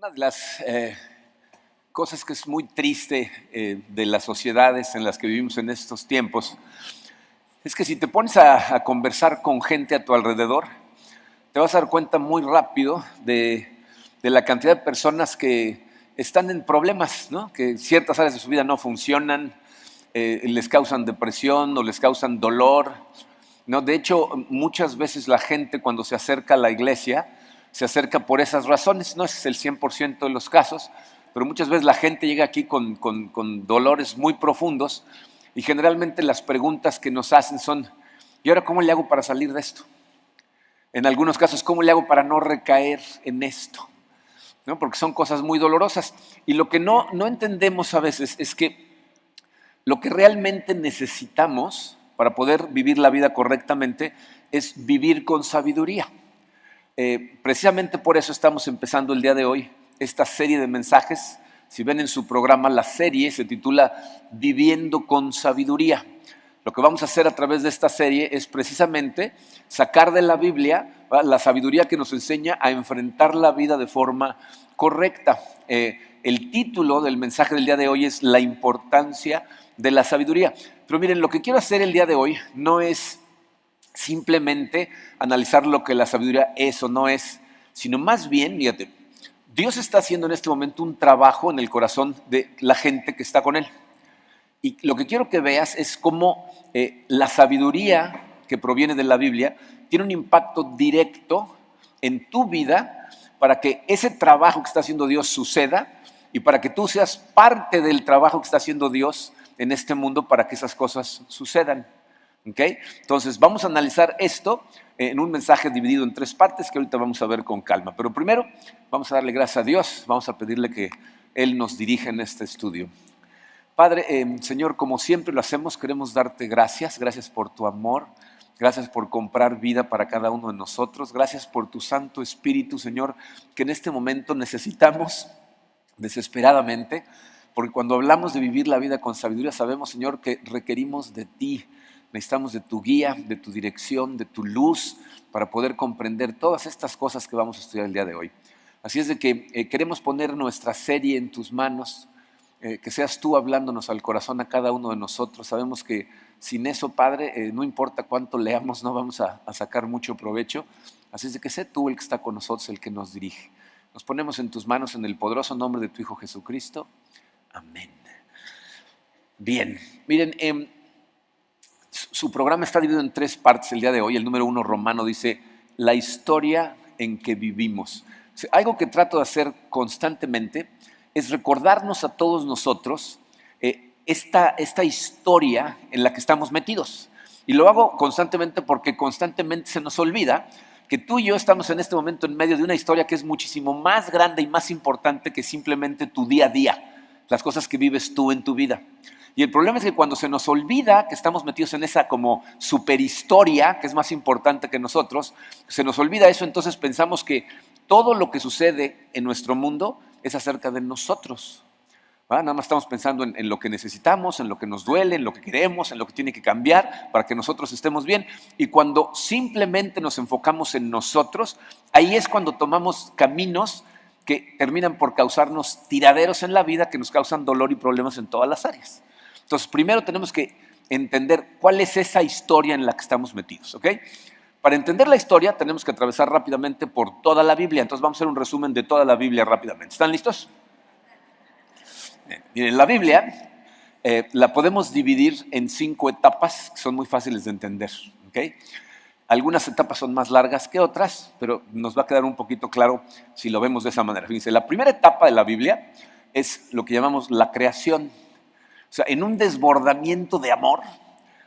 Una de las cosas que es muy triste de las sociedades en las que vivimos en estos tiempos es que si te pones a conversar con gente a tu alrededor, te vas a dar cuenta muy rápido de la cantidad de personas que están en problemas, ¿no? Que ciertas áreas de su vida no funcionan, les causan depresión o les causan dolor, ¿no? De hecho, muchas veces la gente cuando se acerca a la iglesia se acerca por esas razones, no es el 100% de los casos, pero muchas veces la gente llega aquí con dolores muy profundos y generalmente las preguntas que nos hacen son: ¿y ahora cómo le hago para salir de esto? En algunos casos, ¿cómo le hago para no recaer en esto? ¿No? Porque son cosas muy dolorosas. Y lo que no entendemos a veces es que lo que realmente necesitamos para poder vivir la vida correctamente es vivir con sabiduría. Precisamente por eso estamos empezando el día de hoy esta serie de mensajes. Si ven en su programa, la serie se titula Viviendo con Sabiduría. Lo que vamos a hacer a través de esta serie es precisamente sacar de la Biblia la sabiduría que nos enseña a enfrentar la vida de forma correcta. El título del mensaje del día de hoy es La importancia de la sabiduría. Pero miren, lo que quiero hacer el día de hoy no es simplemente analizar lo que la sabiduría es o no es, sino más bien, fíjate, Dios está haciendo en este momento un trabajo en el corazón de la gente que está con Él. Y lo que quiero que veas es cómo la sabiduría que proviene de la Biblia tiene un impacto directo en tu vida para que ese trabajo que está haciendo Dios suceda y para que tú seas parte del trabajo que está haciendo Dios en este mundo para que esas cosas sucedan. ¿Okay? Entonces vamos a analizar esto en un mensaje dividido en 3 partes que ahorita vamos a ver con calma. Pero primero vamos a darle gracias a Dios, vamos a pedirle que Él nos dirija en este estudio. Padre, Señor, como siempre lo hacemos, queremos darte gracias. Gracias por tu amor, gracias por comprar vida para cada uno de nosotros. Gracias por tu Santo Espíritu, Señor, que en este momento necesitamos desesperadamente, porque cuando hablamos de vivir la vida con sabiduría sabemos, Señor, que requerimos de ti. Necesitamos de tu guía, de tu dirección, de tu luz para poder comprender todas estas cosas que vamos a estudiar el día de hoy. Así es de que queremos poner nuestra serie en tus manos, que seas tú hablándonos al corazón a cada uno de nosotros. Sabemos que sin eso, Padre, no importa cuánto leamos, no vamos a sacar mucho provecho. Así es de que sé tú el que está con nosotros, el que nos dirige. Nos ponemos en tus manos en el poderoso nombre de tu Hijo Jesucristo. Amén. Bien, miren, su programa está dividido en 3 partes el día de hoy. El número 1, Romano, dice la historia en que vivimos. O sea, algo que trato de hacer constantemente es recordarnos a todos nosotros esta historia en la que estamos metidos. Y lo hago constantemente porque constantemente se nos olvida que tú y yo estamos en este momento en medio de una historia que es muchísimo más grande y más importante que simplemente tu día a día, las cosas que vives tú en tu vida. Y el problema es que cuando se nos olvida que estamos metidos en esa como superhistoria, que es más importante que nosotros, se nos olvida eso, entonces pensamos que todo lo que sucede en nuestro mundo es acerca de nosotros. ¿Va? Nada más estamos pensando en lo que necesitamos, en lo que nos duele, en lo que queremos, en lo que tiene que cambiar para que nosotros estemos bien. Y cuando simplemente nos enfocamos en nosotros, ahí es cuando tomamos caminos que terminan por causarnos tiraderos en la vida que nos causan dolor y problemas en todas las áreas. Entonces, primero tenemos que entender cuál es esa historia en la que estamos metidos, ¿ok? Para entender la historia tenemos que atravesar rápidamente por toda la Biblia. Entonces vamos a hacer un resumen de toda la Biblia rápidamente. ¿Están listos? Miren, la Biblia la podemos dividir en 5 etapas que son muy fáciles de entender, ¿ok? Algunas etapas son más largas que otras, pero nos va a quedar un poquito claro si lo vemos de esa manera. Fíjense, la primera etapa de la Biblia es lo que llamamos la creación. O sea, en un desbordamiento de amor,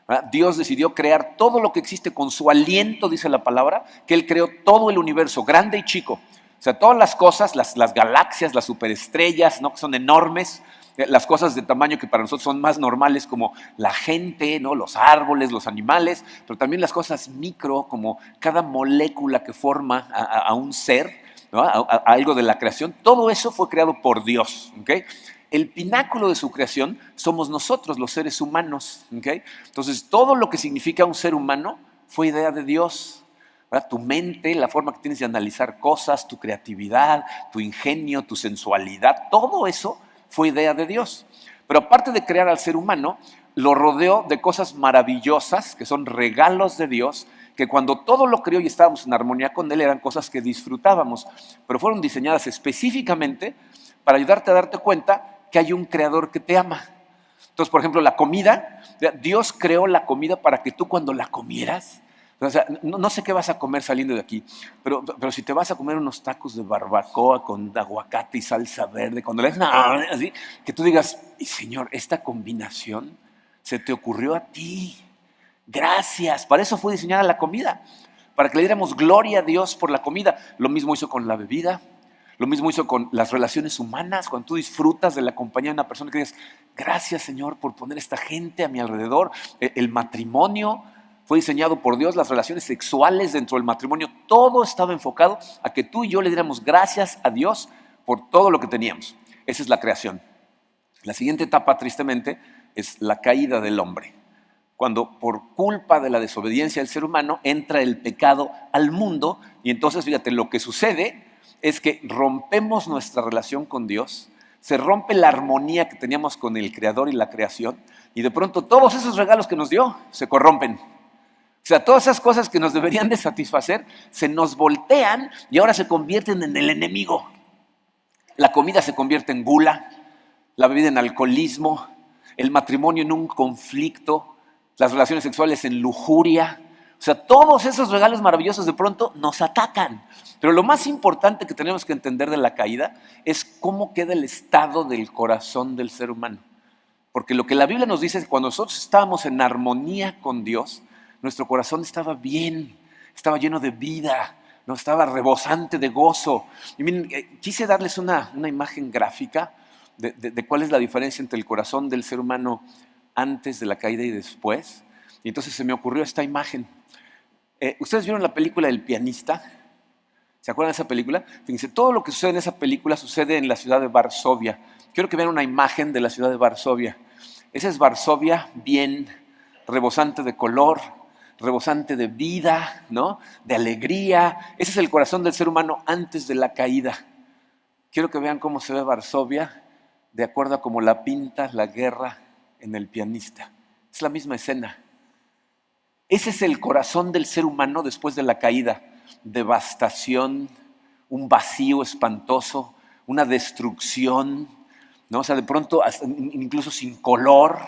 ¿verdad? Dios decidió crear todo lo que existe con su aliento, dice la palabra, que Él creó todo el universo, grande y chico. O sea, todas las cosas, las galaxias, las superestrellas, ¿no? Que son enormes, las cosas de tamaño que para nosotros son más normales, como la gente, ¿no? Los árboles, los animales, pero también las cosas micro, como cada molécula que forma a un ser, ¿no? a algo de la creación. Todo eso fue creado por Dios, ¿ok? El pináculo de su creación somos nosotros, los seres humanos, ¿okay? Entonces, todo lo que significa un ser humano fue idea de Dios. ¿verdad? Tu mente, la forma que tienes de analizar cosas, tu creatividad, tu ingenio, tu sensualidad, todo eso fue idea de Dios. Pero aparte de crear al ser humano, lo rodeó de cosas maravillosas, que son regalos de Dios, que cuando todo lo creó y estábamos en armonía con Él, eran cosas que disfrutábamos, pero fueron diseñadas específicamente para ayudarte a darte cuenta que hay un creador que te ama. Entonces, por ejemplo, la comida, Dios creó la comida para que tú cuando la comieras, o sea, no sé qué vas a comer saliendo de aquí, pero si te vas a comer unos tacos de barbacoa con aguacate y salsa verde, cuando le así, que tú digas, Señor, esta combinación se te ocurrió a ti. Gracias, para eso fue diseñada la comida, para que le diéramos gloria a Dios por la comida. Lo mismo hizo con la bebida, lo mismo hizo con las relaciones humanas. Cuando tú disfrutas de la compañía de una persona que dices, gracias Señor por poner esta gente a mi alrededor. El matrimonio fue diseñado por Dios, las relaciones sexuales dentro del matrimonio, todo estaba enfocado a que tú y yo le diéramos gracias a Dios por todo lo que teníamos. Esa es la creación. La siguiente etapa, tristemente, es la caída del hombre. Cuando por culpa de la desobediencia del ser humano entra el pecado al mundo, y entonces fíjate, lo que sucede es que rompemos nuestra relación con Dios, se rompe la armonía que teníamos con el Creador y la creación, y de pronto todos esos regalos que nos dio se corrompen. O sea, todas esas cosas que nos deberían de satisfacer se nos voltean y ahora se convierten en el enemigo. La comida se convierte en gula, la bebida en alcoholismo, el matrimonio en un conflicto, las relaciones sexuales en lujuria. O sea, todos esos regalos maravillosos de pronto nos atacan. Pero lo más importante que tenemos que entender de la caída es cómo queda el estado del corazón del ser humano. Porque lo que la Biblia nos dice es que cuando nosotros estábamos en armonía con Dios, nuestro corazón estaba bien, estaba lleno de vida, ¿no? Estaba rebosante de gozo. Y miren, quise darles una imagen gráfica de cuál es la diferencia entre el corazón del ser humano antes de la caída y después. Y entonces se me ocurrió esta imagen. ¿Ustedes vieron la película El pianista? ¿Se acuerdan de esa película? Fíjense, todo lo que sucede en esa película sucede en la ciudad de Varsovia. Quiero que vean una imagen de la ciudad de Varsovia. Esa es Varsovia bien, rebosante de color, rebosante de vida, ¿no? De alegría. Ese es el corazón del ser humano antes de la caída. Quiero que vean cómo se ve Varsovia de acuerdo a cómo la pinta la guerra en El pianista. Es la misma escena. Ese es el corazón del ser humano después de la caída. Devastación, un vacío espantoso, una destrucción, ¿no? O sea, de pronto incluso sin color,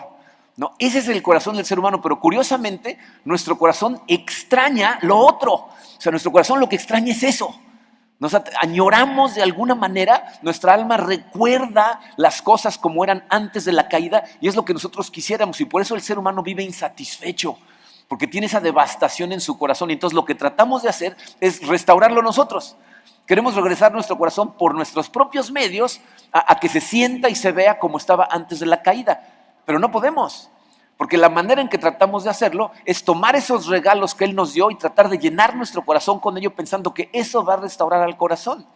¿no? Ese es el corazón del ser humano, pero curiosamente nuestro corazón extraña lo otro. O sea, nuestro corazón lo que extraña es eso. Nos añoramos de alguna manera, nuestra alma recuerda las cosas como eran antes de la caída y es lo que nosotros quisiéramos, y por eso el ser humano vive insatisfecho, porque tiene esa devastación en su corazón, y entonces lo que tratamos de hacer es restaurarlo nosotros. Queremos regresar nuestro corazón por nuestros propios medios a que se sienta y se vea como estaba antes de la caída, pero no podemos. Porque la manera en que tratamos de hacerlo es tomar esos regalos que Él nos dio y tratar de llenar nuestro corazón con ello pensando que eso va a restaurar al corazón.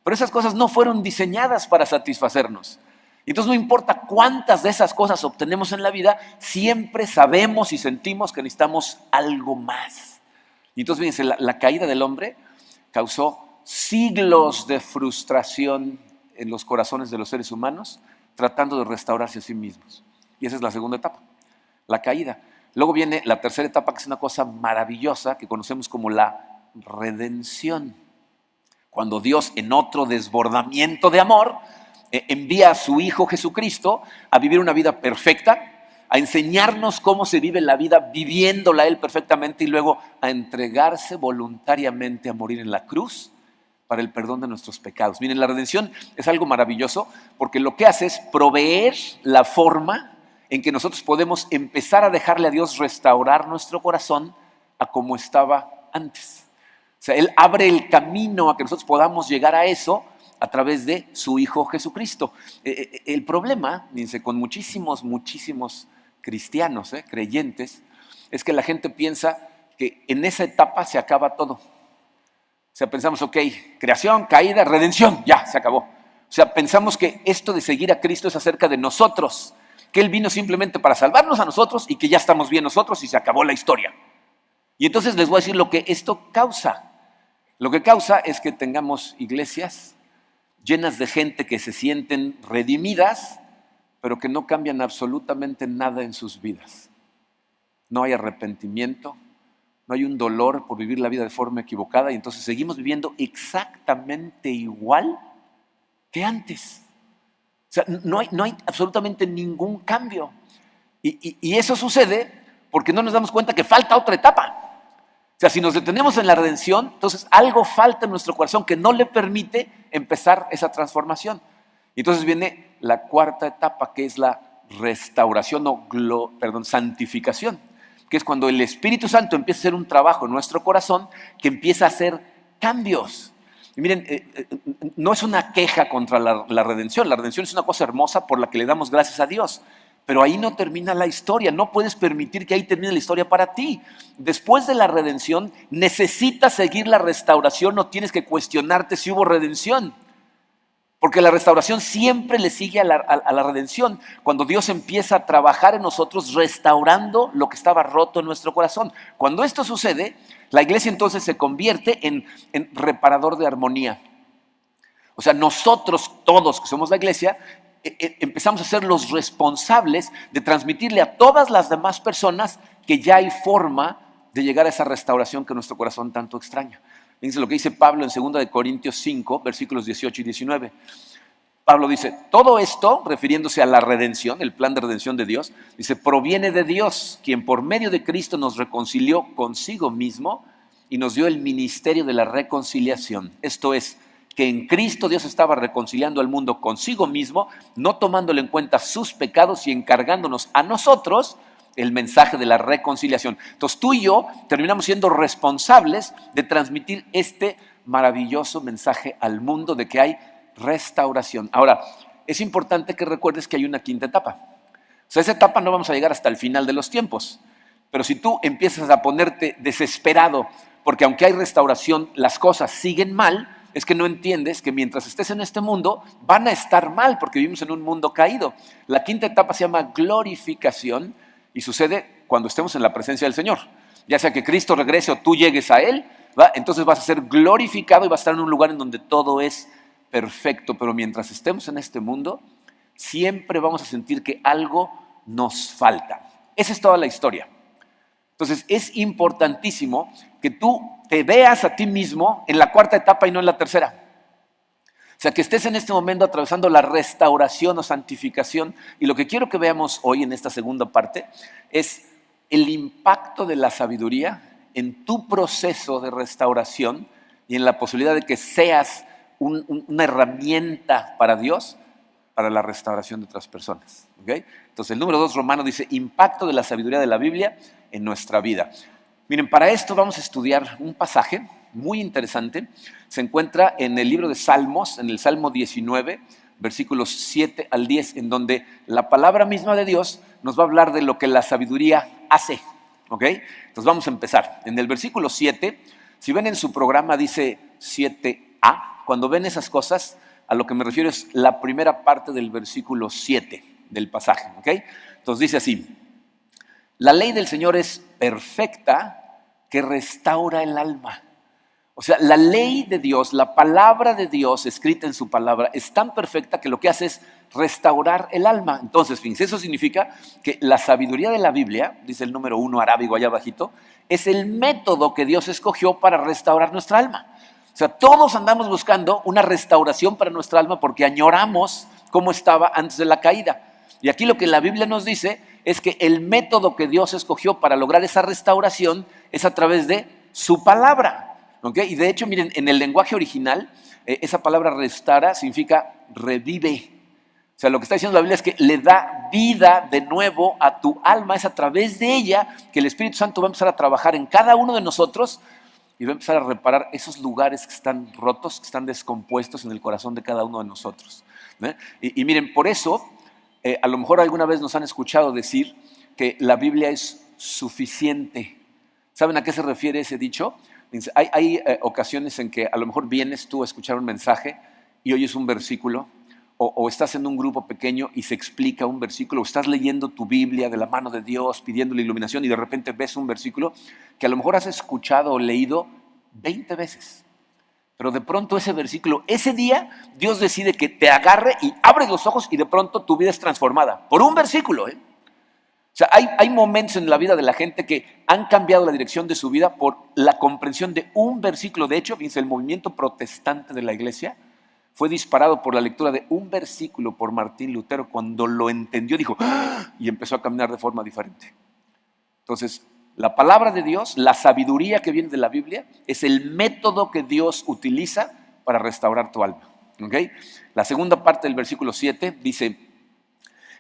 Pero esas cosas no fueron diseñadas para satisfacernos. Entonces no importa cuántas de esas cosas obtenemos en la vida, siempre sabemos y sentimos que necesitamos algo más. Y entonces fíjense, la caída del hombre causó siglos de frustración en los corazones de los seres humanos tratando de restaurarse a sí mismos. Y esa es la segunda etapa. La caída. Luego viene la tercera etapa, que es una cosa maravillosa que conocemos como la redención. Cuando Dios, en otro desbordamiento de amor, envía a su Hijo Jesucristo a vivir una vida perfecta, a enseñarnos cómo se vive la vida viviéndola Él perfectamente y luego a entregarse voluntariamente a morir en la cruz para el perdón de nuestros pecados. Miren, la redención es algo maravilloso porque lo que hace es proveer la forma en que nosotros podemos empezar a dejarle a Dios restaurar nuestro corazón a como estaba antes. O sea, Él abre el camino a que nosotros podamos llegar a eso a través de su Hijo Jesucristo. El problema, fíjense, con muchísimos cristianos, creyentes, es que la gente piensa que en esa etapa se acaba todo. O sea, pensamos, ok, creación, caída, redención, ya, se acabó. O sea, pensamos que esto de seguir a Cristo es acerca de nosotros, que Él vino simplemente para salvarnos a nosotros y que ya estamos bien nosotros y se acabó la historia. Y entonces les voy a decir lo que esto causa. Lo que causa es que tengamos iglesias llenas de gente que se sienten redimidas, pero que no cambian absolutamente nada en sus vidas. No hay arrepentimiento, no hay un dolor por vivir la vida de forma equivocada, y entonces seguimos viviendo exactamente igual que antes. O sea, no hay absolutamente ningún cambio. Y eso sucede porque no nos damos cuenta que falta otra etapa. O sea, si nos detenemos en la redención, entonces algo falta en nuestro corazón que no le permite empezar esa transformación. Y entonces viene la cuarta etapa, que es la restauración santificación, que es cuando el Espíritu Santo empieza a hacer un trabajo en nuestro corazón que empieza a hacer cambios. Y miren, no es una queja contra la redención. La redención es una cosa hermosa por la que le damos gracias a Dios. Pero ahí no termina la historia. No puedes permitir que ahí termine la historia para ti. Después de la redención, necesitas seguir la restauración. No tienes que cuestionarte si hubo redención. Porque la restauración siempre le sigue a la redención. Cuando Dios empieza a trabajar en nosotros, restaurando lo que estaba roto en nuestro corazón. Cuando esto sucede, la iglesia entonces se convierte en reparador de armonía. O sea, nosotros todos que somos la iglesia, empezamos a ser los responsables de transmitirle a todas las demás personas que ya hay forma de llegar a esa restauración que nuestro corazón tanto extraña. Fíjense lo que dice Pablo en 2 Corintios 5, versículos 18 y 19. Pablo dice, todo esto, refiriéndose a la redención, el plan de redención de Dios, dice, proviene de Dios, quien por medio de Cristo nos reconcilió consigo mismo y nos dio el ministerio de la reconciliación. Esto es, que en Cristo Dios estaba reconciliando al mundo consigo mismo, no tomándole en cuenta sus pecados y encargándonos a nosotros el mensaje de la reconciliación. Entonces tú y yo terminamos siendo responsables de transmitir este maravilloso mensaje al mundo de que hay restauración. Ahora, es importante que recuerdes que hay una quinta etapa. O sea, esa etapa no vamos a llegar hasta el final de los tiempos. Pero si tú empiezas a ponerte desesperado, porque aunque hay restauración, las cosas siguen mal, es que no entiendes que mientras estés en este mundo, van a estar mal, porque vivimos en un mundo caído. La quinta etapa se llama glorificación y sucede cuando estemos en la presencia del Señor. Ya sea que Cristo regrese o tú llegues a Él, ¿va? Entonces vas a ser glorificado y vas a estar en un lugar en donde todo es perfecto. Pero mientras estemos en este mundo, siempre vamos a sentir que algo nos falta. Esa es toda la historia. Entonces es importantísimo que tú te veas a ti mismo en la cuarta etapa y no en la tercera. O sea, que estés en este momento atravesando la restauración o santificación. Y lo que quiero que veamos hoy en esta segunda parte es el impacto de la sabiduría en tu proceso de restauración y en la posibilidad de que seas una herramienta para Dios, para la restauración de otras personas. ¿Okay? Entonces el número 2 romano dice, impacto de la sabiduría de la Biblia en nuestra vida. Miren, para esto vamos a estudiar un pasaje muy interesante. Se encuentra en el libro de Salmos, en el Salmo 19, versículos 7 al 10, en donde la palabra misma de Dios nos va a hablar de lo que la sabiduría hace. ¿Ok? Entonces vamos a empezar. En el versículo 7, si ven en su programa dice 7a, cuando ven esas cosas, a lo que me refiero es la primera parte del versículo 7 del pasaje. ¿Ok? Entonces dice así, la ley del Señor es perfecta, que restaura el alma. O sea, la ley de Dios, la palabra de Dios escrita en su palabra es tan perfecta que lo que hace es restaurar el alma. Entonces, fíjense, eso significa que la sabiduría de la Biblia, dice el número 1 arábigo allá abajito, es el método que Dios escogió para restaurar nuestra alma. O sea, todos andamos buscando una restauración para nuestra alma porque añoramos cómo estaba antes de la caída. Y aquí lo que la Biblia nos dice es que el método que Dios escogió para lograr esa restauración es a través de su palabra. ¿Okay? Y de hecho, miren, en el lenguaje original, esa palabra restaura significa revive. O sea, lo que está diciendo la Biblia es que le da vida de nuevo a tu alma. Es a través de ella que el Espíritu Santo va a empezar a trabajar en cada uno de nosotros y va a empezar a reparar esos lugares que están rotos, que están descompuestos en el corazón de cada uno de nosotros. Y miren, por eso, a lo mejor alguna vez nos han escuchado decir que la Biblia es suficiente. ¿Saben a qué se refiere ese dicho? Hay ocasiones en que a lo mejor vienes tú a escuchar un mensaje y oyes un versículo o estás en un grupo pequeño y se explica un versículo, o estás leyendo tu Biblia de la mano de Dios, pidiendo la iluminación y de repente ves un versículo que a lo mejor has escuchado o leído 20 veces. Pero de pronto ese versículo, ese día, Dios decide que te agarre y abres los ojos y de pronto tu vida es transformada. Por un versículo, ¿eh? O sea, hay momentos en la vida de la gente que han cambiado la dirección de su vida por la comprensión de un versículo. De hecho, fíjense, el movimiento protestante de la iglesia fue disparado por la lectura de un versículo por Martín Lutero. Cuando lo entendió, dijo, ¡ah!, y empezó a caminar de forma diferente. Entonces, la palabra de Dios, la sabiduría que viene de la Biblia, es el método que Dios utiliza para restaurar tu alma. ¿Okay? La segunda parte del versículo 7 dice,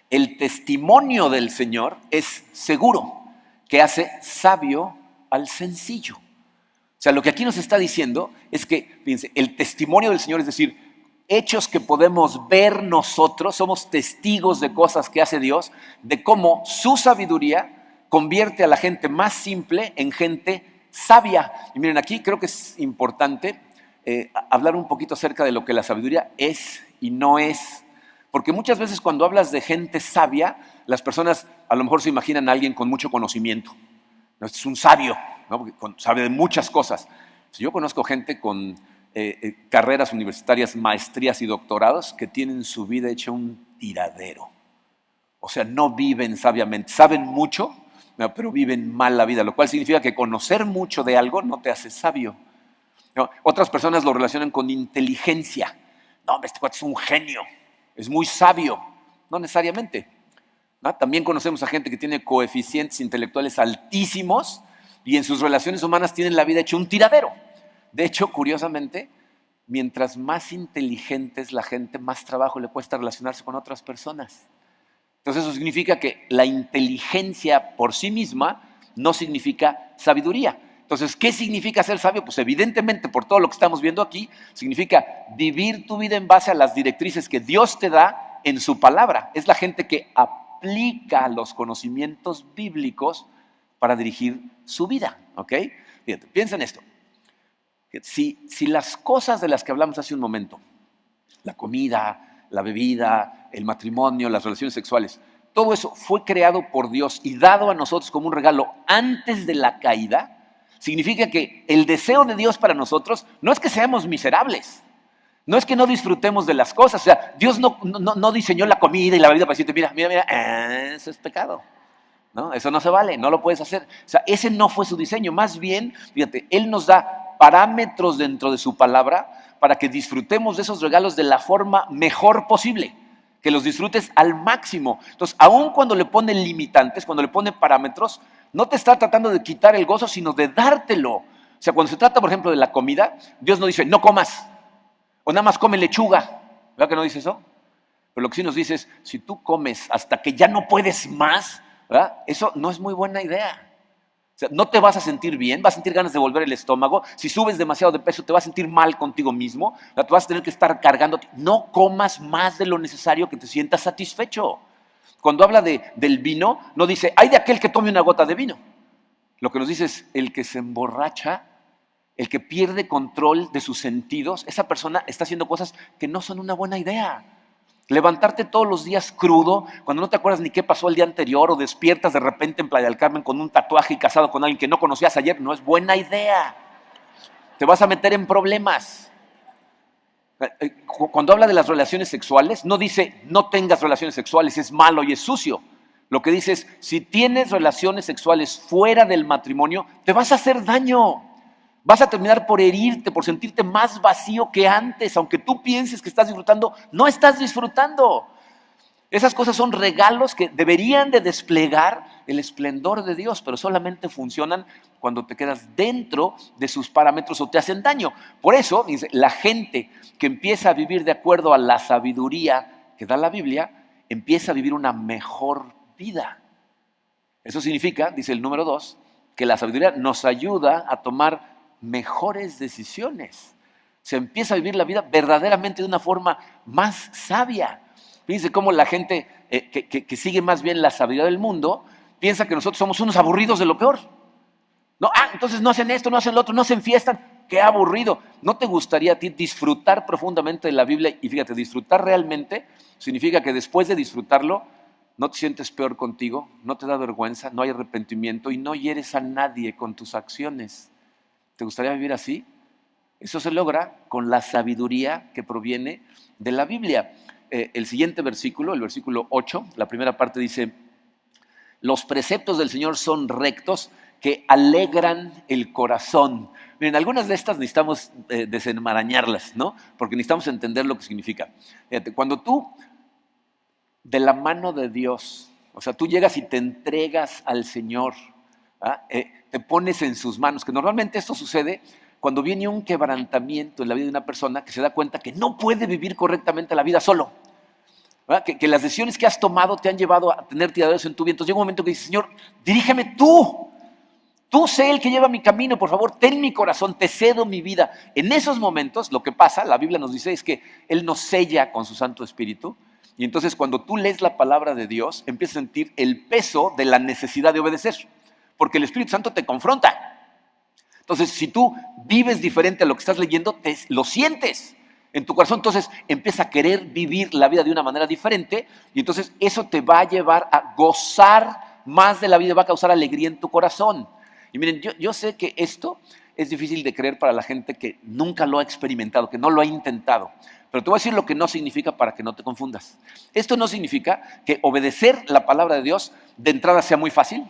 el testimonio del Señor es seguro, que hace sabio al sencillo. O sea, lo que aquí nos está diciendo es que, fíjense, el testimonio del Señor, es decir, hechos que podemos ver nosotros, somos testigos de cosas que hace Dios, de cómo su sabiduría convierte a la gente más simple en gente sabia. Y miren, aquí creo que es importante hablar un poquito acerca de lo que la sabiduría es y no es. Porque muchas veces cuando hablas de gente sabia, las personas a lo mejor se imaginan a alguien con mucho conocimiento. ¿No? Este es un sabio, ¿no? Porque sabe de muchas cosas. Yo conozco gente con carreras universitarias, maestrías y doctorados que tienen su vida hecha un tiradero. O sea, no viven sabiamente. Saben mucho, pero viven mal la vida, lo cual significa que conocer mucho de algo no te hace sabio. ¿No? Otras personas lo relacionan con inteligencia. No, hombre, este cuate es un genio, es muy sabio. No necesariamente. ¿No? También conocemos a gente que tiene coeficientes intelectuales altísimos y en sus relaciones humanas tienen la vida hecha un tiradero. De hecho, curiosamente, mientras más inteligente es la gente, más trabajo le cuesta relacionarse con otras personas. Entonces eso significa que la inteligencia por sí misma no significa sabiduría. Entonces, ¿qué significa ser sabio? Pues evidentemente, por todo lo que estamos viendo aquí, significa vivir tu vida en base a las directrices que Dios te da en su palabra. Es la gente que aplica los conocimientos bíblicos para dirigir su vida. ¿Ok? Fíjate, piensa en esto. Si las cosas de las que hablamos hace un momento, la comida, la bebida, el matrimonio, las relaciones sexuales, todo eso fue creado por Dios y dado a nosotros como un regalo antes de la caída, significa que el deseo de Dios para nosotros no es que seamos miserables, no es que no disfrutemos de las cosas. O sea, Dios no diseñó la comida y la bebida para decirte, mira, eso es pecado. ¿No? Eso no se vale, no lo puedes hacer. O sea, ese no fue su diseño. Más bien, fíjate, Él nos da parámetros dentro de su palabra para que disfrutemos de esos regalos de la forma mejor posible, que los disfrutes al máximo. Entonces, aun cuando le pone limitantes, cuando le pone parámetros, no te está tratando de quitar el gozo, sino de dártelo. O sea, cuando se trata, por ejemplo, de la comida, Dios no dice, no comas, o nada más come lechuga. ¿Verdad que no dice eso? Pero lo que sí nos dice es, si tú comes hasta que ya no puedes más, ¿verdad? Eso no es muy buena idea. O sea, no te vas a sentir bien, vas a sentir ganas de volver el estómago. Si subes demasiado de peso, te vas a sentir mal contigo mismo. Te vas a tener que estar cargando. No comas más de lo necesario, que te sientas satisfecho. Cuando habla del vino, no dice, hay de aquel que tome una gota de vino. Lo que nos dice es, el que se emborracha, el que pierde control de sus sentidos, esa persona está haciendo cosas que no son una buena idea. Levantarte todos los días crudo, cuando no te acuerdas ni qué pasó el día anterior, o despiertas de repente en Playa del Carmen con un tatuaje y casado con alguien que no conocías ayer, no es buena idea. Te vas a meter en problemas. Cuando habla de las relaciones sexuales, no dice no tengas relaciones sexuales, es malo y es sucio. Lo que dice es, si tienes relaciones sexuales fuera del matrimonio, te vas a hacer daño. Vas a terminar por herirte, por sentirte más vacío que antes. Aunque tú pienses que estás disfrutando, no estás disfrutando. Esas cosas son regalos que deberían de desplegar el esplendor de Dios, pero solamente funcionan cuando te quedas dentro de sus parámetros o te hacen daño. Por eso, dice, la gente que empieza a vivir de acuerdo a la sabiduría que da la Biblia, empieza a vivir una mejor vida. Eso significa, dice el número 2, que la sabiduría nos ayuda a tomar mejores decisiones. Se empieza a vivir la vida verdaderamente de una forma más sabia. Fíjense cómo la gente que sigue más bien la sabiduría del mundo piensa que nosotros somos unos aburridos de lo peor. No, entonces no hacen esto, no hacen lo otro, no se enfiestan. qué aburrido. ¿No te gustaría a ti disfrutar profundamente de la Biblia? Y fíjate, disfrutar realmente significa que después de disfrutarlo, no te sientes peor contigo, no te da vergüenza, no hay arrepentimiento y no hieres a nadie con tus acciones. ¿Te gustaría vivir así? Eso se logra con la sabiduría que proviene de la Biblia. El siguiente versículo, el versículo 8, la primera parte dice: los preceptos del Señor son rectos, que alegran el corazón. Miren, algunas de estas necesitamos desenmarañarlas, ¿no? Porque necesitamos entender lo que significa. Fíjate, cuando tú, de la mano de Dios, o sea, tú llegas y te entregas al Señor, te pones en sus manos, que normalmente esto sucede cuando viene un quebrantamiento en la vida de una persona que se da cuenta que no puede vivir correctamente la vida solo. Que las decisiones que has tomado te han llevado a tener tiraderos en tu vida. Entonces llega un momento que dices: Señor, dirígeme tú sé el que lleva mi camino, por favor, ten mi corazón, te cedo mi vida. En esos momentos lo que pasa, la Biblia nos dice, es que Él nos sella con su Santo Espíritu, y entonces cuando tú lees la palabra de Dios, empiezas a sentir el peso de la necesidad de obedecer, porque el Espíritu Santo te confronta. Entonces, si tú vives diferente a lo que estás leyendo, lo sientes en tu corazón, entonces empieza a querer vivir la vida de una manera diferente, y entonces eso te va a llevar a gozar más de la vida, va a causar alegría en tu corazón. Y miren, yo sé que esto es difícil de creer para la gente que nunca lo ha experimentado, que no lo ha intentado, pero te voy a decir lo que no significa para que no te confundas. Esto no significa que obedecer la palabra de Dios de entrada sea muy fácil,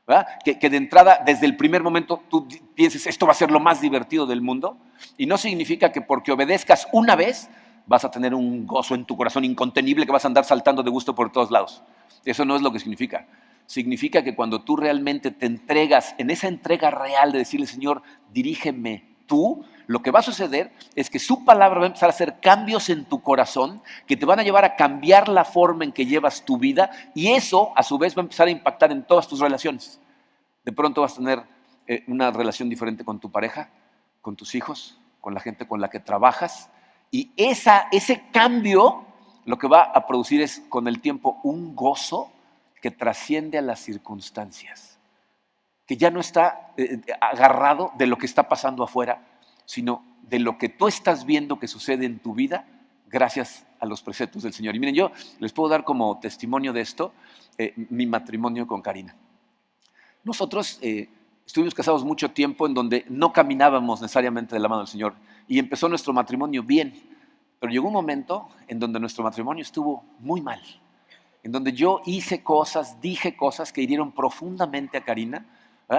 ¿verdad? Que de entrada, desde el primer momento, tú pienses: esto va a ser lo más divertido del mundo. Y no significa que porque obedezcas una vez vas a tener un gozo en tu corazón incontenible, que vas a andar saltando de gusto por todos lados. Eso no es lo que significa. Significa que cuando tú realmente te entregas, en esa entrega real de decirle: Señor, dirígeme tú, lo que va a suceder es que su palabra va a empezar a hacer cambios en tu corazón que te van a llevar a cambiar la forma en que llevas tu vida, y eso a su vez va a empezar a impactar en todas tus relaciones. De pronto vas a tener una relación diferente con tu pareja, con tus hijos, con la gente con la que trabajas, y ese cambio lo que va a producir es con el tiempo un gozo que trasciende a las circunstancias, que ya no está agarrado de lo que está pasando afuera, sino de lo que tú estás viendo que sucede en tu vida gracias a los preceptos del Señor. Y miren, yo les puedo dar como testimonio de esto mi matrimonio con Karina. Nosotros estuvimos casados mucho tiempo en donde no caminábamos necesariamente de la mano del Señor, y empezó nuestro matrimonio bien, pero llegó un momento en donde nuestro matrimonio estuvo muy mal, en donde yo hice cosas, dije cosas que hirieron profundamente a Karina,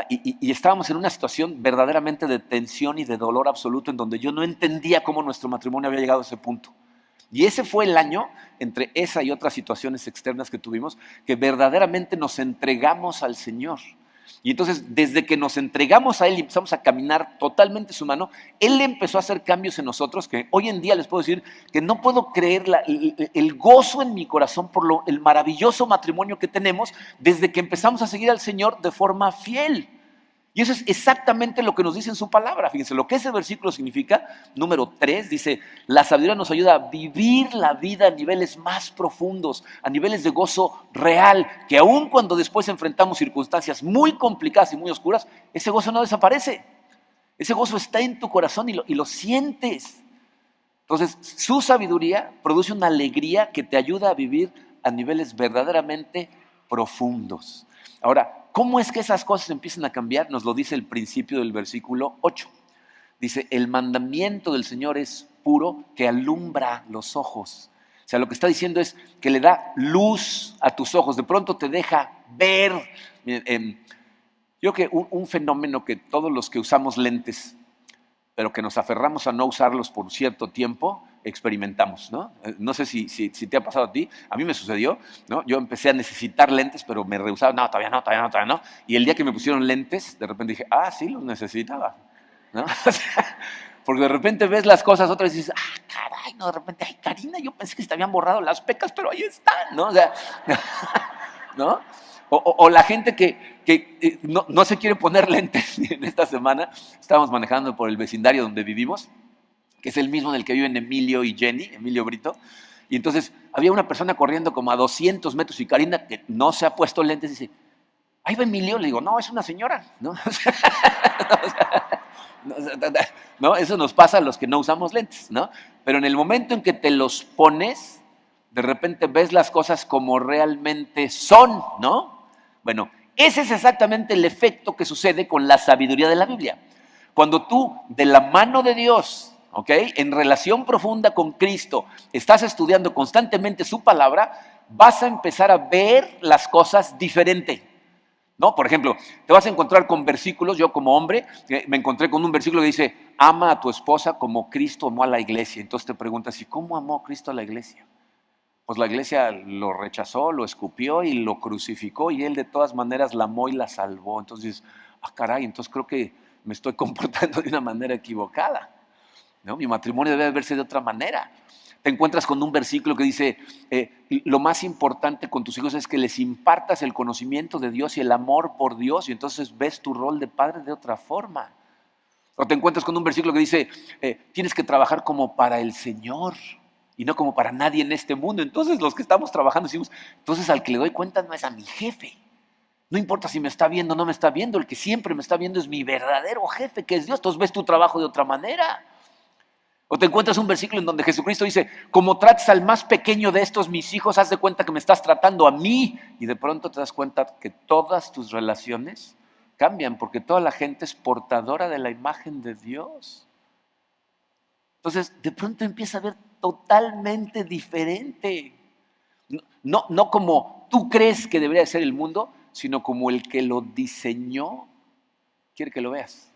y estábamos en una situación verdaderamente de tensión y de dolor absoluto, en donde yo no entendía cómo nuestro matrimonio había llegado a ese punto. Y ese fue el año, entre esa y otras situaciones externas que tuvimos, que verdaderamente nos entregamos al Señor. Y entonces, desde que nos entregamos a Él y empezamos a caminar totalmente su mano, Él empezó a hacer cambios en nosotros que hoy en día les puedo decir que no puedo creer el gozo en mi corazón por el maravilloso matrimonio que tenemos desde que empezamos a seguir al Señor de forma fiel. Y eso es exactamente lo que nos dice en su palabra. Fíjense, lo que ese versículo significa, número 3, dice: la sabiduría nos ayuda a vivir la vida a niveles más profundos, a niveles de gozo real, que aun cuando después enfrentamos circunstancias muy complicadas y muy oscuras, ese gozo no desaparece. Ese gozo está en tu corazón y lo sientes. Entonces, su sabiduría produce una alegría que te ayuda a vivir a niveles verdaderamente profundos. Ahora, ¿cómo es que esas cosas empiezan a cambiar? Nos lo dice el principio del versículo 8. Dice: el mandamiento del Señor es puro, que alumbra los ojos. O sea, lo que está diciendo es que le da luz a tus ojos, de pronto te deja ver. Yo creo que un fenómeno que todos los que usamos lentes, pero que nos aferramos a no usarlos por cierto tiempo, experimentamos, ¿no? No sé si te ha pasado a ti. A mí me sucedió, ¿no? Yo empecé a necesitar lentes, pero me rehusaba: no, todavía no. Y el día que me pusieron lentes, de repente dije: sí, los necesitaba, ¿no? Porque de repente ves las cosas otra vez y dices: caray, no, de repente: ay, Karina, yo pensé que se te habían borrado las pecas, pero ahí están, ¿no? O sea, ¿no? O la gente que no se quiere poner lentes. En esta semana estábamos manejando por el vecindario donde vivimos, que es el mismo en el que viven Emilio y Jenny, Emilio Brito, y entonces había una persona corriendo como a 200 metros, y Karina, que no se ha puesto lentes, dice: ahí va Emilio. Le digo: no, es una señora, ¿no? ¿no? Eso nos pasa a los que no usamos lentes, ¿no? Pero en el momento en que te los pones, de repente ves las cosas como realmente son, ¿no? Bueno, ese es exactamente el efecto que sucede con la sabiduría de la Biblia. Cuando tú, de la mano de Dios, ¿ok?, en relación profunda con Cristo, estás estudiando constantemente su palabra, vas a empezar a ver las cosas diferente, ¿no? Por ejemplo, te vas a encontrar con versículos. Yo como hombre me encontré con un versículo que dice: ama a tu esposa como Cristo amó a la iglesia. Entonces te preguntas: ¿y cómo amó Cristo a la iglesia? Pues la iglesia lo rechazó, lo escupió y lo crucificó, y él de todas maneras la amó y la salvó. Entonces, caray, entonces creo que me estoy comportando de una manera equivocada, ¿no? Mi matrimonio debe verse de otra manera. Te encuentras con un versículo que dice: lo más importante con tus hijos es que les impartas el conocimiento de Dios y el amor por Dios, y entonces ves tu rol de padre de otra forma. O te encuentras con un versículo que dice: tienes que trabajar como para el Señor y no como para nadie en este mundo. Entonces los que estamos trabajando decimos: entonces al que le doy cuenta no es a mi jefe. No importa si me está viendo o no me está viendo, el que siempre me está viendo es mi verdadero jefe, que es Dios. Entonces ves tu trabajo de otra manera. O te encuentras un versículo en donde Jesucristo dice: como trates al más pequeño de estos mis hijos, haz de cuenta que me estás tratando a mí. Y de pronto te das cuenta que todas tus relaciones cambian, porque toda la gente es portadora de la imagen de Dios. Entonces, de pronto empieza a ver totalmente diferente. No como tú crees que debería ser el mundo, sino como el que lo diseñó quiere que lo veas.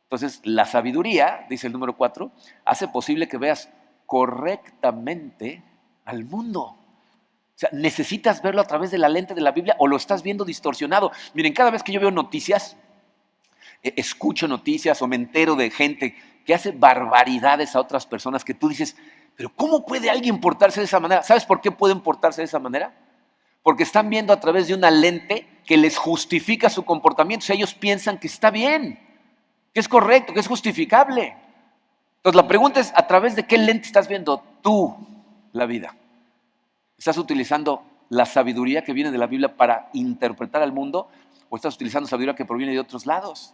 Entonces, la sabiduría, dice el número 4, hace posible que veas correctamente al mundo. O sea, necesitas verlo a través de la lente de la Biblia o lo estás viendo distorsionado. Miren, cada vez que yo veo noticias, escucho noticias o me entero de gente que hace barbaridades a otras personas, que tú dices: pero ¿cómo puede alguien portarse de esa manera? ¿Sabes por qué pueden portarse de esa manera? Porque están viendo a través de una lente que les justifica su comportamiento. O sea, ellos piensan que está bien, que es correcto, que es justificable. Entonces la pregunta es: ¿a través de qué lente estás viendo tú la vida? ¿Estás utilizando la sabiduría que viene de la Biblia para interpretar al mundo, o estás utilizando sabiduría que proviene de otros lados?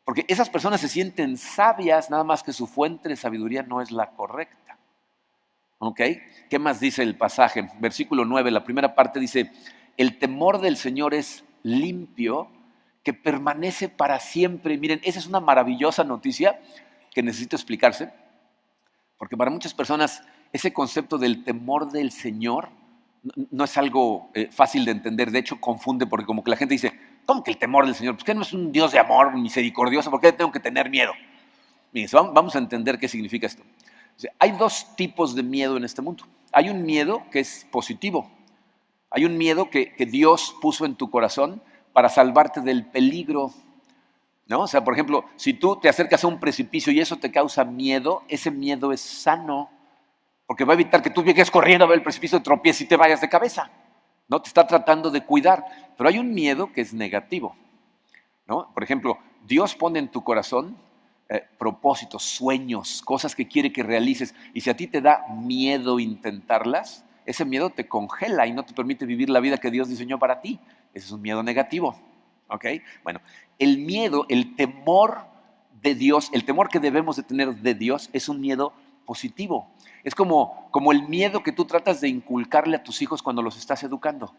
Porque esas personas se sienten sabias, nada más que su fuente de sabiduría no es la correcta. ¿Ok? ¿Qué más dice el pasaje? Versículo 9, la primera parte dice: el temor del Señor es limpio, que permanece para siempre. Miren, esa es una maravillosa noticia que necesita explicarse, porque para muchas personas ese concepto del temor del Señor no es algo fácil de entender. De hecho, confunde, porque como que la gente dice: ¿cómo que el temor del Señor? Pues que no es un Dios de amor misericordioso, ¿por qué tengo que tener miedo? Miren, vamos a entender qué significa esto. O sea, hay dos tipos de miedo en este mundo. Hay un miedo que es positivo. Hay un miedo que Dios puso en tu corazón para salvarte del peligro, ¿no? O sea, por ejemplo, si tú te acercas a un precipicio y eso te causa miedo, ese miedo es sano, porque va a evitar que tú llegues corriendo a ver el precipicio, te tropieces y te vayas de cabeza, ¿no? Te está tratando de cuidar. Pero hay un miedo que es negativo, ¿no? Por ejemplo, Dios pone en tu corazón propósitos, sueños, cosas que quiere que realices, y si a ti te da miedo intentarlas, ese miedo te congela y no te permite vivir la vida que Dios diseñó para ti. Ese es un miedo negativo, ¿ok? Bueno, el miedo, el temor de Dios, el temor que debemos de tener de Dios es un miedo positivo. Es como el miedo que tú tratas de inculcarle a tus hijos cuando los estás educando.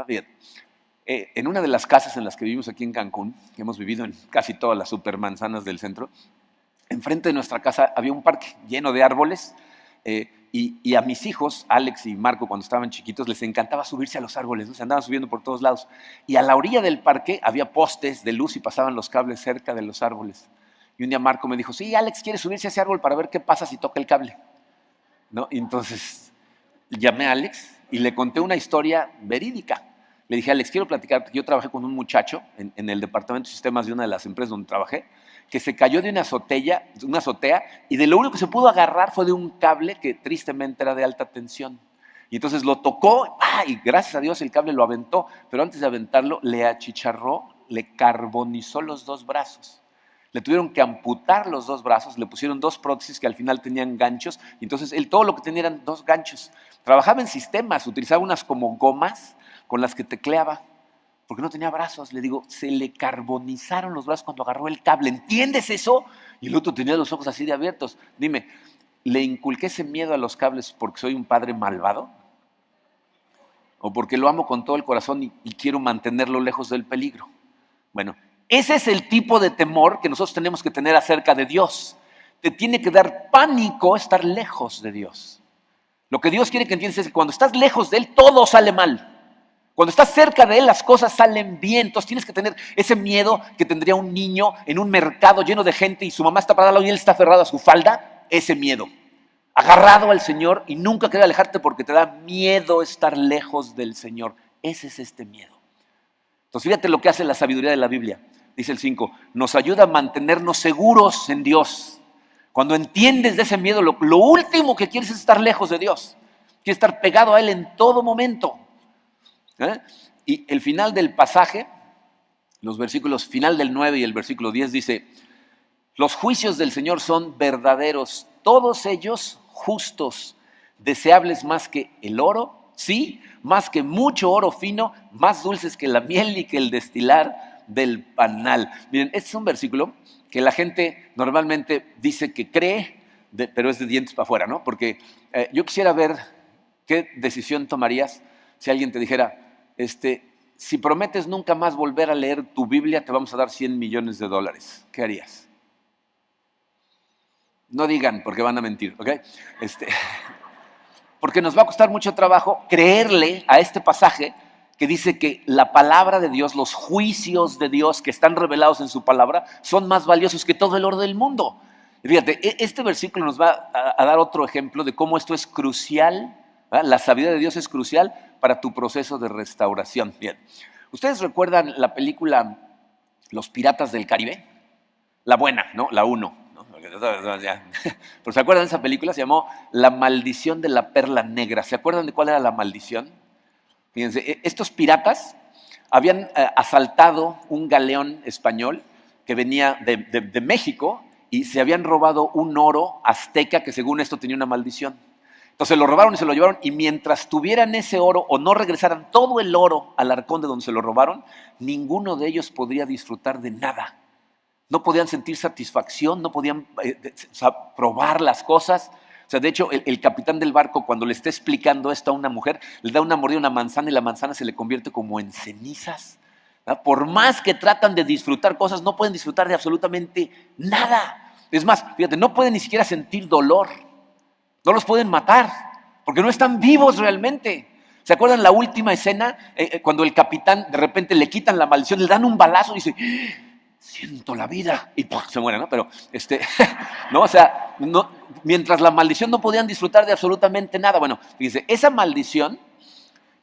Bien. En una de las casas en las que vivimos aquí en Cancún, que hemos vivido en casi todas las supermanzanas del centro, enfrente de nuestra casa había un parque lleno de árboles, y a mis hijos, Alex y Marco, cuando estaban chiquitos, les encantaba subirse a los árboles, ¿no? Se andaban subiendo por todos lados. Y a la orilla del parque había postes de luz y pasaban los cables cerca de los árboles. Y un día Marco me dijo: sí, Alex quiere subirse a ese árbol para ver qué pasa si toca el cable, ¿no? Y entonces llamé a Alex y le conté una historia verídica. Le dije: Alex, quiero platicar, porque yo trabajé con un muchacho en el departamento de sistemas de una de las empresas donde trabajé, que se cayó de una azotea, y de lo único que se pudo agarrar fue de un cable que tristemente era de alta tensión. Y entonces lo tocó, y gracias a Dios el cable lo aventó, pero antes de aventarlo le achicharró, le carbonizó los dos brazos. Le tuvieron que amputar los dos brazos, le pusieron dos prótesis que al final tenían ganchos, y entonces él todo lo que tenía eran dos ganchos. Trabajaba en sistemas, utilizaba unas como gomas con las que tecleaba, porque no tenía brazos. Le digo, se le carbonizaron los brazos cuando agarró el cable. ¿Entiendes eso? Y el otro tenía los ojos así de abiertos. Dime, ¿le inculqué ese miedo a los cables porque soy un padre malvado? ¿O porque lo amo con todo el corazón y quiero mantenerlo lejos del peligro? Bueno, ese es el tipo de temor que nosotros tenemos que tener acerca de Dios. Te tiene que dar pánico estar lejos de Dios. Lo que Dios quiere que entiendas es que cuando estás lejos de Él, todo sale mal. Cuando estás cerca de Él, las cosas salen bien. Entonces tienes que tener ese miedo que tendría un niño en un mercado lleno de gente y su mamá está parada y él está aferrado a su falda. Ese miedo. Agarrado al Señor y nunca querer alejarte porque te da miedo estar lejos del Señor. Ese es este miedo. Entonces fíjate lo que hace la sabiduría de la Biblia. Dice el 5, nos ayuda a mantenernos seguros en Dios. Cuando entiendes de ese miedo, lo último que quieres es estar lejos de Dios. Quieres estar pegado a Él en todo momento. Y el final del pasaje, los versículos final del 9 y el versículo 10 dice, los juicios del Señor son verdaderos, todos ellos justos, deseables más que el oro, sí, más que mucho oro fino, más dulces que la miel y que el destilar del panal. Miren, este es un versículo que la gente normalmente dice que cree, pero es de dientes para afuera, ¿no? Porque yo quisiera ver qué decisión tomarías si alguien te dijera, si prometes nunca más volver a leer tu Biblia, te vamos a dar $100 millones. ¿Qué harías? No digan, porque van a mentir, ¿ok? Porque nos va a costar mucho trabajo creerle a este pasaje que dice que la palabra de Dios, los juicios de Dios que están revelados en su palabra, son más valiosos que todo el oro del mundo. Y fíjate, este versículo nos va a dar otro ejemplo de cómo esto es crucial, ¿verdad? La sabiduría de Dios es crucial para tu proceso de restauración. Bien, ¿ustedes recuerdan la película Los Piratas del Caribe? La buena, ¿no? La 1. Pero ¿se acuerdan de esa película? Se llamó La Maldición de la Perla Negra. ¿Se acuerdan de cuál era la maldición? Fíjense, estos piratas habían asaltado un galeón español que venía de México y se habían robado un oro azteca que según esto tenía una maldición. Entonces lo robaron y se lo llevaron y mientras tuvieran ese oro o no regresaran todo el oro al arcón de donde se lo robaron, ninguno de ellos podría disfrutar de nada. No podían sentir satisfacción, no podían probar las cosas. O sea, de hecho, el capitán del barco, cuando le está explicando esto a una mujer, le da una mordida a una manzana y la manzana se le convierte como en cenizas. ¿Verdad? Por más que tratan de disfrutar cosas, no pueden disfrutar de absolutamente nada. Es más, fíjate, no pueden ni siquiera sentir dolor. No los pueden matar, porque no están vivos realmente. ¿Se acuerdan la última escena? Cuando el capitán de repente le quitan la maldición, le dan un balazo y dice, siento la vida, y ¡pum! Se muere, ¿no? Pero, ¿no? O sea, no, mientras la maldición no podían disfrutar de absolutamente nada. Bueno, fíjense, esa maldición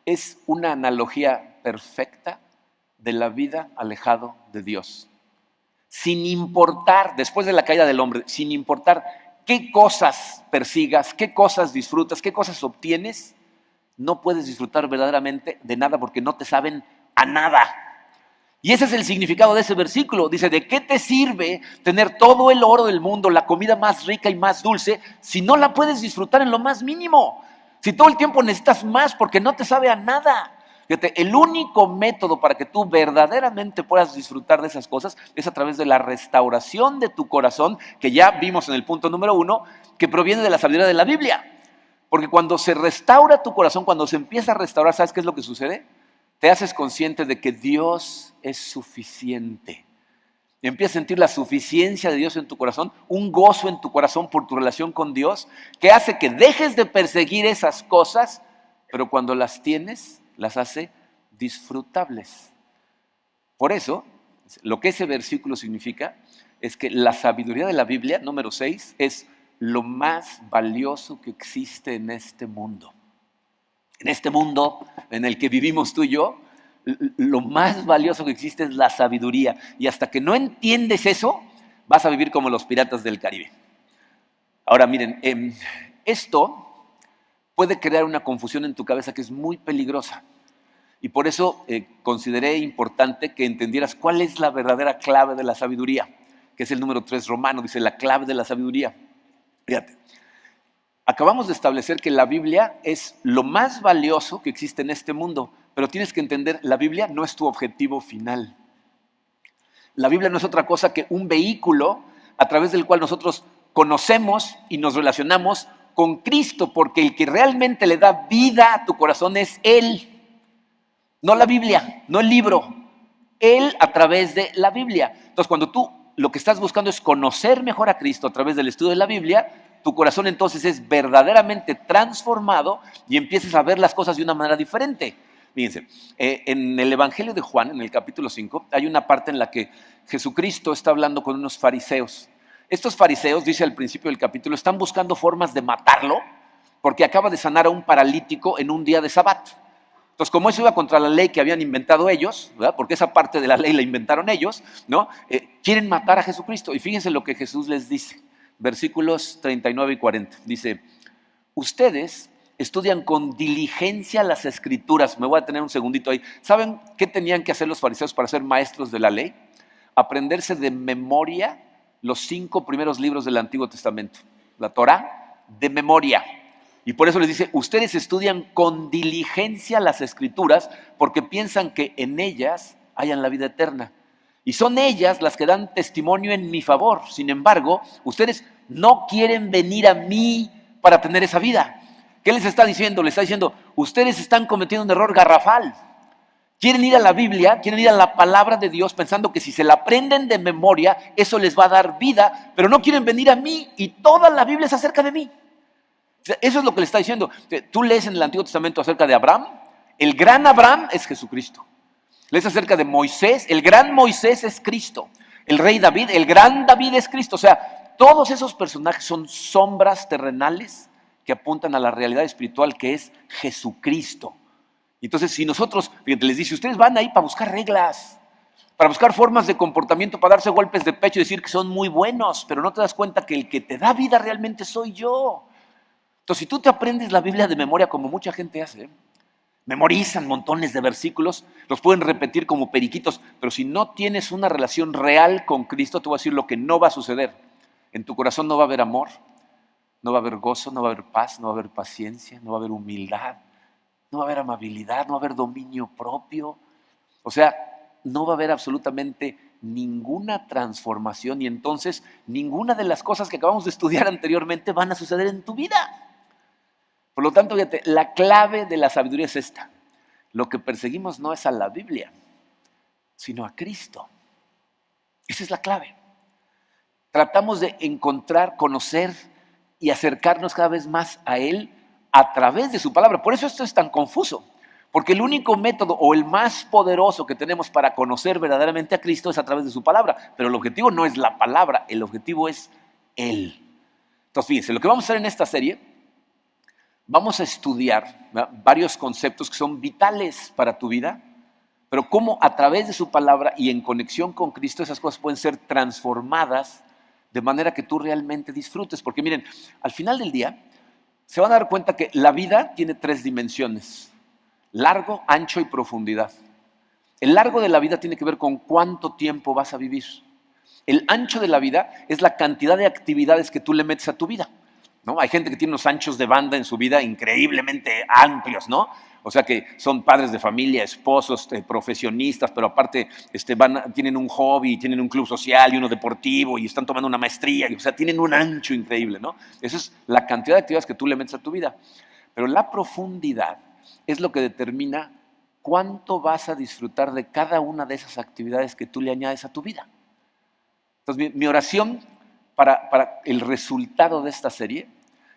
es una analogía perfecta de la vida alejado de Dios. Sin importar, después de la caída del hombre, sin importar qué cosas persigas, qué cosas disfrutas, qué cosas obtienes, no puedes disfrutar verdaderamente de nada porque no te saben a nada. Y ese es el significado de ese versículo. Dice, ¿de qué te sirve tener todo el oro del mundo, la comida más rica y más dulce, si no la puedes disfrutar en lo más mínimo? Si todo el tiempo necesitas más porque no te sabe a nada. Fíjate, el único método para que tú verdaderamente puedas disfrutar de esas cosas es a través de la restauración de tu corazón, que ya vimos en el punto número 1, que proviene de la sabiduría de la Biblia. Porque cuando se restaura tu corazón, cuando se empieza a restaurar, ¿sabes qué es lo que sucede? Te haces consciente de que Dios es suficiente. Y empiezas a sentir la suficiencia de Dios en tu corazón, un gozo en tu corazón por tu relación con Dios, que hace que dejes de perseguir esas cosas, pero cuando las tienes, las hace disfrutables. Por eso, lo que ese versículo significa es que la sabiduría de la Biblia, número 6, es lo más valioso que existe en este mundo. En este mundo en el que vivimos tú y yo, lo más valioso que existe es la sabiduría. Y hasta que no entiendes eso, vas a vivir como los piratas del Caribe. Ahora miren, esto puede crear una confusión en tu cabeza que es muy peligrosa. Y por eso consideré importante que entendieras cuál es la verdadera clave de la sabiduría, que es el número 3 romano, dice la clave de la sabiduría. Fíjate. Acabamos de establecer que la Biblia es lo más valioso que existe en este mundo, pero tienes que entender, la Biblia no es tu objetivo final. La Biblia no es otra cosa que un vehículo a través del cual nosotros conocemos y nos relacionamos con Cristo, porque el que realmente le da vida a tu corazón es Él, no la Biblia, no el libro, Él a través de la Biblia. Entonces, cuando tú lo que estás buscando es conocer mejor a Cristo a través del estudio de la Biblia, tu corazón entonces es verdaderamente transformado y empiezas a ver las cosas de una manera diferente. Fíjense, en el Evangelio de Juan, en el capítulo 5, hay una parte en la que Jesucristo está hablando con unos fariseos. Estos fariseos, dice al principio del capítulo, están buscando formas de matarlo porque acaba de sanar a un paralítico en un día de Sabbat. Entonces, como eso iba contra la ley que habían inventado ellos, ¿verdad? Porque esa parte de la ley la inventaron ellos, ¿no? Quieren matar a Jesucristo. Y fíjense lo que Jesús les dice, versículos 39 y 40. Dice, ustedes estudian con diligencia las Escrituras. Me voy a tener un segundito ahí. ¿Saben qué tenían que hacer los fariseos para ser maestros de la ley? Aprenderse de memoria los 5 primeros libros del Antiguo Testamento. La Torá, de memoria. Y por eso les dice, ustedes estudian con diligencia las Escrituras porque piensan que en ellas hayan la vida eterna. Y son ellas las que dan testimonio en mi favor. Sin embargo, ustedes no quieren venir a mí para tener esa vida. ¿Qué les está diciendo? Les está diciendo, ustedes están cometiendo un error garrafal. Quieren ir a la Biblia, quieren ir a la palabra de Dios pensando que si se la aprenden de memoria, eso les va a dar vida, pero no quieren venir a mí y toda la Biblia es acerca de mí. Eso es lo que le está diciendo. Tú lees en el Antiguo Testamento acerca de Abraham, el gran Abraham es Jesucristo. Lees acerca de Moisés, el gran Moisés es Cristo. El rey David, el gran David es Cristo. O sea, todos esos personajes son sombras terrenales que apuntan a la realidad espiritual que es Jesucristo. Entonces, si nosotros, fíjate, les dice, ustedes van ahí para buscar reglas, para buscar formas de comportamiento, para darse golpes de pecho y decir que son muy buenos, pero no te das cuenta que el que te da vida realmente soy yo. Entonces, si tú te aprendes la Biblia de memoria, como mucha gente hace, memorizan montones de versículos, los pueden repetir como periquitos, pero si no tienes una relación real con Cristo, te voy a decir lo que no va a suceder. En tu corazón no va a haber amor, no va a haber gozo, no va a haber paz, no va a haber paciencia, no va a haber humildad, no va a haber amabilidad, no va a haber dominio propio. O sea, no va a haber absolutamente ninguna transformación y entonces ninguna de las cosas que acabamos de estudiar anteriormente van a suceder en tu vida. Por lo tanto, fíjate, la clave de la sabiduría es esta. Lo que perseguimos no es a la Biblia, sino a Cristo. Esa es la clave. Tratamos de encontrar, conocer y acercarnos cada vez más a Él a través de su palabra. Por eso esto es tan confuso. Porque el único método o el más poderoso que tenemos para conocer verdaderamente a Cristo es a través de su palabra. Pero el objetivo no es la palabra, el objetivo es Él. Entonces, fíjense, lo que vamos a hacer en esta serie, vamos a estudiar, ¿verdad?, varios conceptos que son vitales para tu vida, pero cómo a través de su palabra y en conexión con Cristo esas cosas pueden ser transformadas de manera que tú realmente disfrutes. Porque miren, al final del día se van a dar cuenta que la vida tiene 3 dimensiones: largo, ancho y profundidad. El largo de la vida tiene que ver con cuánto tiempo vas a vivir. El ancho de la vida es la cantidad de actividades que tú le metes a tu vida, ¿no? Hay gente que tiene unos anchos de banda en su vida increíblemente amplios, ¿no? O sea que son padres de familia, esposos, profesionistas, pero aparte tienen un hobby, tienen un club social y uno deportivo y están tomando una maestría, o sea, tienen un ancho increíble, ¿no? Esa es la cantidad de actividades que tú le metes a tu vida. Pero la profundidad es lo que determina cuánto vas a disfrutar de cada una de esas actividades que tú le añades a tu vida. Entonces, mi oración para el resultado de esta serie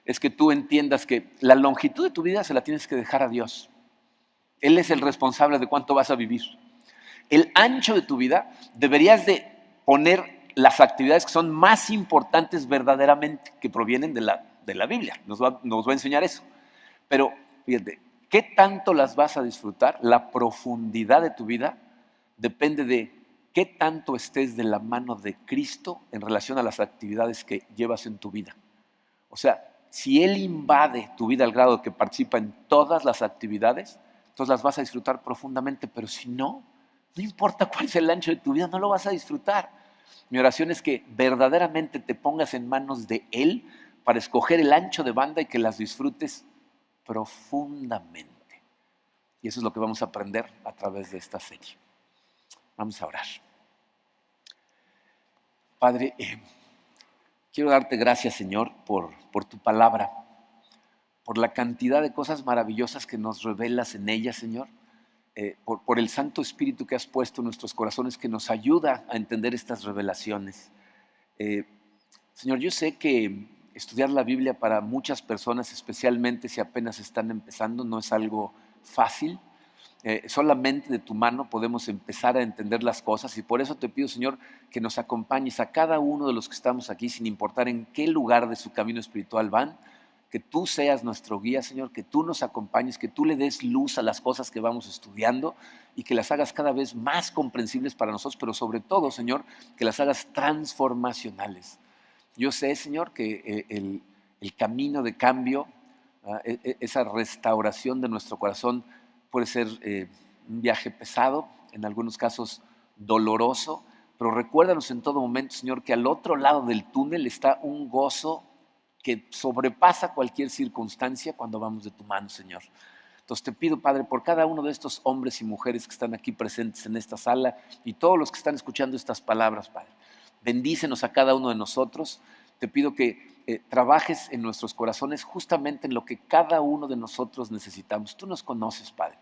es que tú entiendas que la longitud de tu vida se la tienes que dejar a Dios. Él es el responsable de cuánto vas a vivir. El ancho de tu vida deberías de poner las actividades que son más importantes verdaderamente, que provienen de la Biblia. Nos va a enseñar eso. Pero fíjate, ¿qué tanto las vas a disfrutar? La profundidad de tu vida depende de qué tanto estés de la mano de Cristo en relación a las actividades que llevas en tu vida. O sea, si Él invade tu vida al grado de que participa en todas las actividades, entonces las vas a disfrutar profundamente, pero si no, no importa cuál sea el ancho de tu vida, no lo vas a disfrutar. Mi oración es que verdaderamente te pongas en manos de Él para escoger el ancho de banda y que las disfrutes profundamente. Y eso es lo que vamos a aprender a través de esta serie. Vamos a orar. Padre, quiero darte gracias, Señor, por tu palabra, por la cantidad de cosas maravillosas que nos revelas en ella, Señor, por el Santo Espíritu que has puesto en nuestros corazones que nos ayuda a entender estas revelaciones. Señor, yo sé que estudiar la Biblia para muchas personas, especialmente si apenas están empezando, no es algo fácil. Solamente de tu mano podemos empezar a entender las cosas y por eso te pido, Señor, que nos acompañes a cada uno de los que estamos aquí, sin importar en qué lugar de su camino espiritual van, que tú seas nuestro guía, Señor, que tú nos acompañes, que tú le des luz a las cosas que vamos estudiando y que las hagas cada vez más comprensibles para nosotros, pero sobre todo, Señor, que las hagas transformacionales. Yo sé, Señor, que el camino de cambio, esa restauración de nuestro corazón puede ser un viaje pesado, en algunos casos doloroso, pero recuérdanos en todo momento, Señor, que al otro lado del túnel está un gozo que sobrepasa cualquier circunstancia cuando vamos de tu mano, Señor. Entonces te pido, Padre, por cada uno de estos hombres y mujeres que están aquí presentes en esta sala y todos los que están escuchando estas palabras, Padre, bendícenos a cada uno de nosotros. Te pido que trabajes en nuestros corazones justamente en lo que cada uno de nosotros necesitamos. Tú nos conoces, Padre.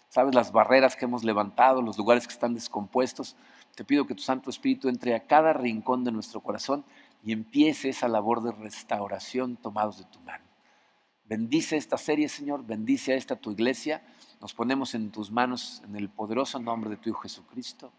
Sabes las barreras que hemos levantado, los lugares que están descompuestos. Te pido que tu Santo Espíritu entre a cada rincón de nuestro corazón y empiece esa labor de restauración tomados de tu mano. Bendice esta serie, Señor, bendice a esta tu iglesia. Nos ponemos en tus manos en el poderoso nombre de tu Hijo Jesucristo.